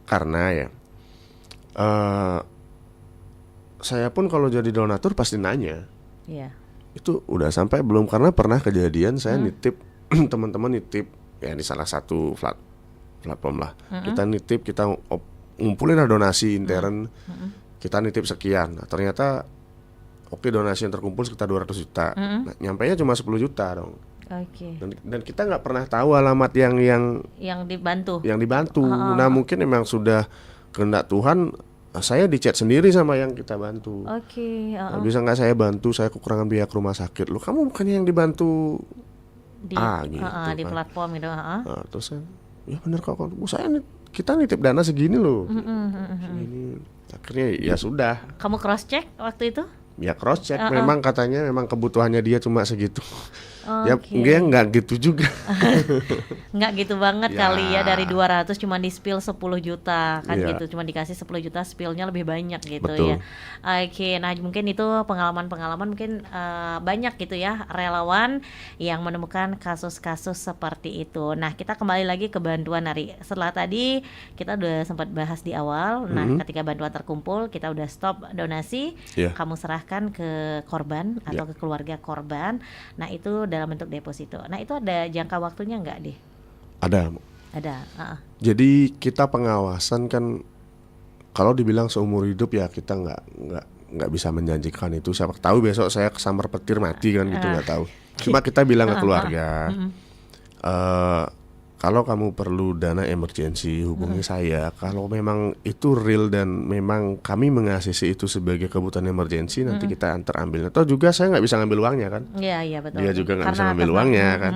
Karena ya saya pun kalau jadi donatur pasti nanya. Itu udah sampai belum, karena pernah kejadian saya nitip teman-teman nitip ya di salah satu platform lah. Kita nitip, kita ngumpulin donasi intern. Kita nitip sekian. Nah, ternyata oke, donasi yang terkumpul sekitar 200 juta. Nah, nyampainya cuma 10 juta dong. Dan kita nggak pernah tahu alamat yang dibantu. Nah mungkin memang sudah kehendak Tuhan, saya di-chat sendiri sama yang kita bantu. Nah, bisa nggak saya bantu, saya kekurangan biaya ke rumah sakit. Loh, kamu bukannya yang dibantu di gitu, di platform gitu. Nah, terus ya bener kok, kita nitip dana segini loh. Segini. Akhirnya ya sudah. Kamu cross check waktu itu? Ya cross check, memang katanya memang kebutuhannya dia cuma segitu. Ya enggak gitu juga. Enggak gitu banget kali ya, dari 200 cuma di spill 10 juta kan gitu, cuma dikasih 10 juta, spillnya lebih banyak gitu. Betul. Ya. Oke, nah mungkin itu pengalaman mungkin banyak gitu ya relawan yang menemukan kasus-kasus seperti itu. Nah kita kembali lagi ke bantuan Ari. Setelah tadi kita udah sempat bahas di awal. Nah ketika bantuan terkumpul kita udah stop donasi, kamu serahkan ke korban atau ke keluarga korban. Nah itu dalam bentuk deposito. Nah itu ada jangka waktunya nggak deh? Ada. Jadi kita pengawasan kan, kalau dibilang seumur hidup ya kita nggak bisa menjanjikan itu. Siapa tahu besok saya kesambar petir mati kan gitu, nggak tahu. Cuma kita bilang ke keluarga, kalau kamu perlu dana emergensi hubungi saya. Kalau memang itu real dan memang kami mengakses itu sebagai kebutuhan emergensi, nanti kita antar ambil. Atau juga saya nggak bisa ngambil uangnya kan? Iya betul. Dia juga nggak bisa ngambil uangnya kan?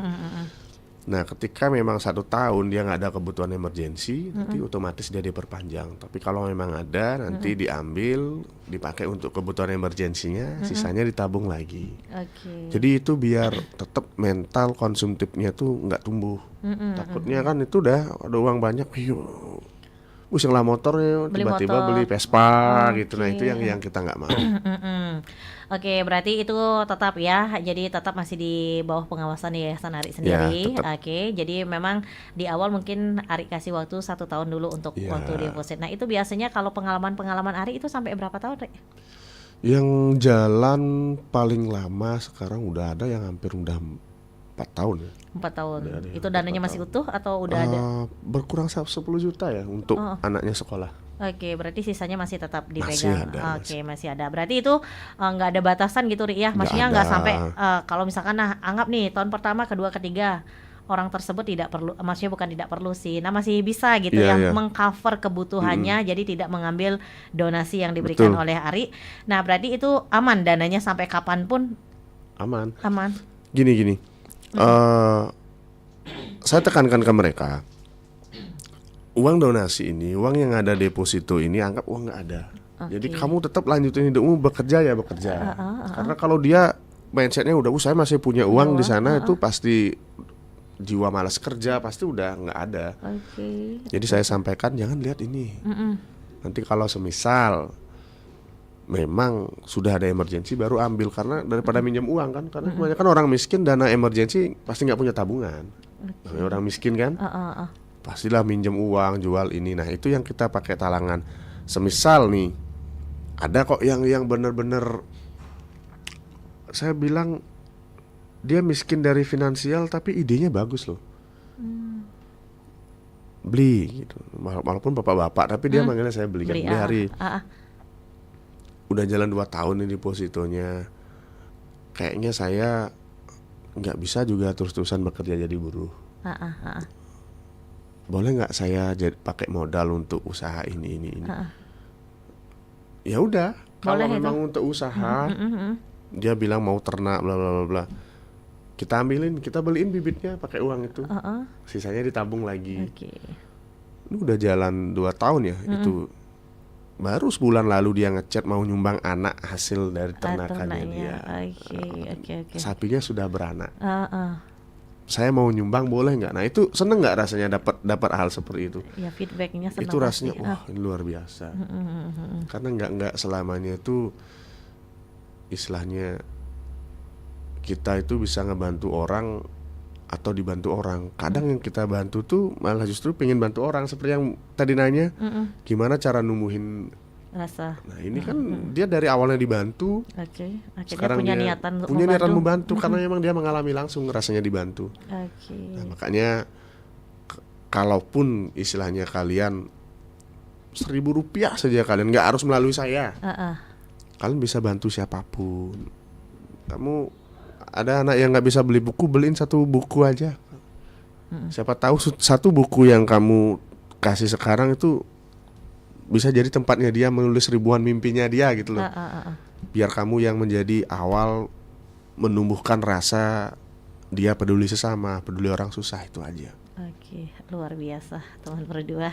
Nah, ketika memang 1 tahun dia nggak ada kebutuhan emergensi, nanti otomatis dia diperpanjang. Tapi kalau memang ada, nanti diambil, dipakai untuk kebutuhan emergensinya, sisanya ditabung lagi. Jadi itu biar tetap mental konsumtifnya tuh nggak tumbuh. Takutnya kan itu udah ada uang banyak, pusing lah motornya, tiba-tiba beli Vespa gitu. Nah itu yang kita nggak mau. Oke, berarti itu tetap ya, jadi tetap masih di bawah pengawasan Yayasan Ari sendiri. Oke, jadi memang di awal mungkin Ari kasih waktu 1 tahun dulu untuk waktu deposit. Nah itu biasanya kalau pengalaman Ari itu sampai berapa tahun, Rik? Yang jalan paling lama sekarang udah ada yang hampir udah 4 tahun ya. 4 tahun. Itu dananya masih utuh atau udah ada? Berkurang 10 juta ya untuk anaknya sekolah. Oke, berarti sisanya masih tetap dipegang. Masih ada, masih ada. Berarti itu nggak ada batasan gitu, Ri ya? Maksudnya nggak sampai kalau misalkan anggap nih tahun pertama, kedua, ketiga orang tersebut tidak perlu, maksudnya bukan tidak perlu sih. Nah masih bisa gitu mengcover kebutuhannya, jadi tidak mengambil donasi yang diberikan oleh Ari. Nah berarti itu aman dananya sampai kapanpun? Aman. Gini. Saya tekankan ke mereka, uang donasi ini, uang yang ada deposito ini anggap uang nggak ada. Jadi kamu tetap lanjutin hidupmu, bekerja. Karena kalau dia mindsetnya udah, saya masih punya uang di sana, itu pasti jiwa malas kerja pasti udah nggak ada. Jadi saya sampaikan jangan lihat ini. Nanti kalau semisal memang sudah ada emergensi baru ambil, karena daripada minjem uang kan, karena kebanyakan orang miskin dana emergensi pasti nggak punya tabungan. Orang miskin kan. Pastilah minjem uang, jual ini. Nah itu yang kita pakai talangan. Semisal nih ada kok yang benar-benar saya bilang dia miskin dari finansial tapi idenya bagus loh. Beli gitu. Walaupun bapak-bapak tapi dia manggilnya saya beli hari. Udah jalan 2 tahun ini depositonya. Kayaknya saya nggak bisa juga terus-terusan bekerja jadi buruh. Boleh nggak saya pakai modal untuk usaha ini? Ya udah, kalau memang untuk usaha, dia bilang mau ternak, bla bla bla, kita ambilin, kita beliin bibitnya pakai uang itu, sisanya ditabung lagi. Ini udah jalan 2 tahun ya, itu baru sebulan lalu dia ngechat mau nyumbang anak hasil dari ternakannya dia. Sapinya sudah beranak. Saya mau nyumbang boleh nggak? Nah itu seneng nggak rasanya dapat hal seperti itu? Ya feedbacknya seneng. Itu rasanya wah ini luar biasa. Karena nggak selamanya itu istilahnya kita itu bisa ngebantu orang atau dibantu orang. Kadang yang kita bantu tuh malah justru pengen bantu orang, seperti yang tadi nanya, gimana cara numbuhin rasa. Nah ini kan dia dari awalnya dibantu, akhirnya sekarang punya dia niatan membantu karena memang dia mengalami langsung rasanya dibantu. Nah, makanya kalaupun istilahnya kalian 1.000 rupiah saja, kalian nggak harus melalui saya, kalian bisa bantu siapapun. Kamu ada anak yang nggak bisa beli buku, beliin 1 buku aja. Siapa tahu 1 buku yang kamu kasih sekarang itu bisa jadi tempatnya dia menulis ribuan mimpinya dia gitu loh. Biar kamu yang menjadi awal menumbuhkan rasa dia peduli sesama, peduli orang susah, itu aja. Oke, luar biasa teman berdua.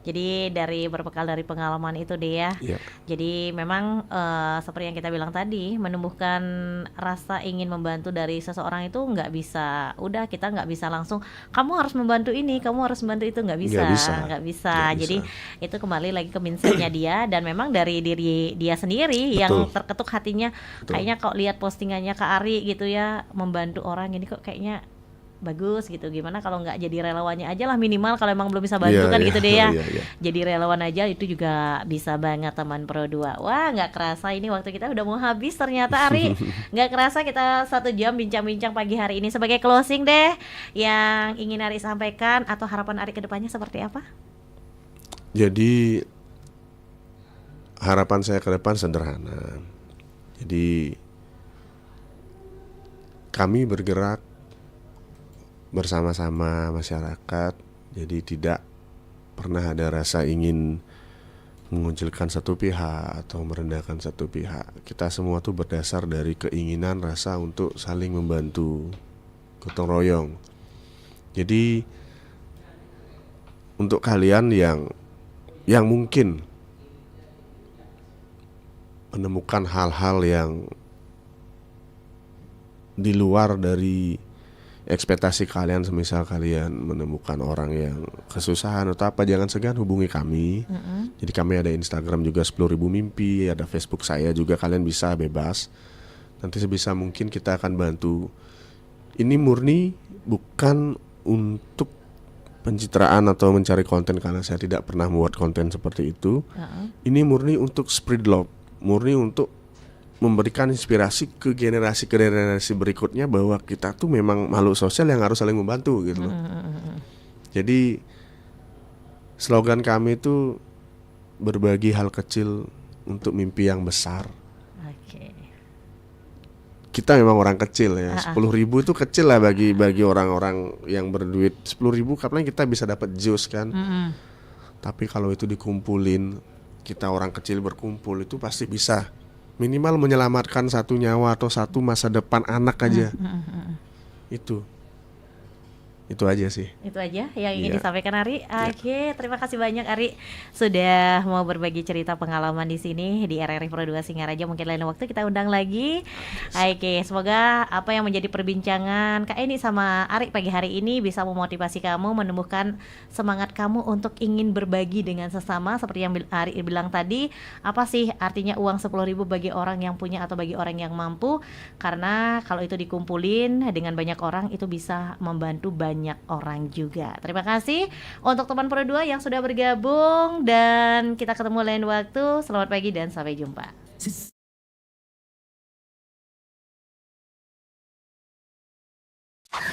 Jadi berbekal dari pengalaman itu deh ya. Jadi memang seperti yang kita bilang tadi, menumbuhkan rasa ingin membantu dari seseorang itu nggak bisa. Udah kita nggak bisa langsung kamu harus membantu ini, kamu harus membantu itu, nggak bisa. Jadi itu kembali lagi ke mindsetnya dia, dan memang dari diri dia sendiri yang terketuk hatinya. Kayaknya kok lihat postingannya Kak Ari gitu ya, membantu orang ini kok kayaknya bagus gitu. Gimana kalau nggak jadi relawannya aja lah, minimal kalau emang belum bisa bantu gitu deh ya. Jadi relawan aja itu juga bisa banget teman Pro 2. Wah nggak kerasa ini waktu kita udah mau habis ternyata Ari. Nggak kerasa kita 1 jam bincang-bincang pagi hari ini. Sebagai closing deh, yang ingin Ari sampaikan atau harapan Ari ke depannya seperti apa? Jadi harapan saya ke depan sederhana. Jadi kami bergerak bersama-sama masyarakat. Jadi tidak pernah ada rasa ingin mengucilkan satu pihak atau merendahkan satu pihak. Kita semua tuh berdasar dari keinginan rasa untuk saling membantu, gotong royong. Jadi untuk kalian yang mungkin menemukan hal-hal yang di luar dari ekspektasi kalian, semisal kalian menemukan orang yang kesusahan atau apa, jangan segan hubungi kami. Jadi kami ada Instagram juga 10.000 Mimpi, ada Facebook saya juga, kalian bisa bebas. Nanti sebisa mungkin kita akan bantu. Ini murni bukan untuk pencitraan atau mencari konten, karena saya tidak pernah membuat konten seperti itu. Ini murni untuk spread love, murni untuk memberikan inspirasi ke generasi berikutnya bahwa kita tuh memang makhluk sosial yang harus saling membantu gitu loh. Jadi slogan kami itu berbagi hal kecil untuk mimpi yang besar. Kita memang orang kecil ya. 10.000 itu kecil lah bagi orang-orang yang berduit. 10.000 kapan kita bisa dapat jus kan. Tapi kalau itu dikumpulin, kita orang kecil berkumpul, itu pasti bisa minimal menyelamatkan satu nyawa atau satu masa depan anak aja. Itu aja sih. Itu aja yang ingin disampaikan Ari. Oke, terima kasih banyak Ari sudah mau berbagi cerita pengalaman di sini di RRI Pro 2 Singaraja. Mungkin lain waktu kita undang lagi. Oke, semoga apa yang menjadi perbincangan Kak Eni sama Ari pagi hari ini bisa memotivasi kamu, menumbuhkan semangat kamu untuk ingin berbagi dengan sesama. Seperti yang Ari bilang tadi, apa sih artinya uang 10.000 bagi orang yang punya atau bagi orang yang mampu? Karena kalau itu dikumpulin dengan banyak orang, itu bisa membantu banyak orang juga. Terima kasih untuk teman Pro 2 yang sudah bergabung, dan kita ketemu lain waktu. Selamat pagi dan sampai jumpa.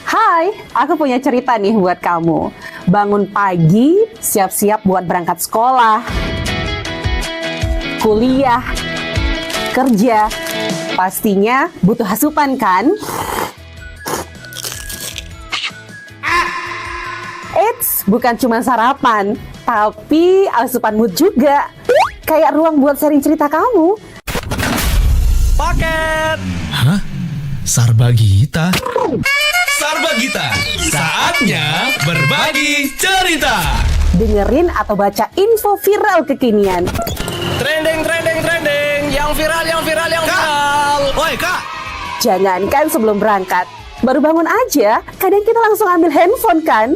Hai, aku punya cerita nih buat kamu. Bangun pagi, siap-siap buat berangkat sekolah, kuliah, kerja. Pastinya butuh asupan kan? Eits, bukan cuma sarapan, tapi asupan mood juga. Kayak ruang buat sharing cerita kamu. Paket. Hah? Sarbagita? Sarbagita, saatnya berbagi cerita. Dengerin atau baca info viral kekinian. Trending, yang viral. Woi Kak. Jangankan sebelum berangkat, baru bangun aja, kadang kita langsung ambil handphone kan?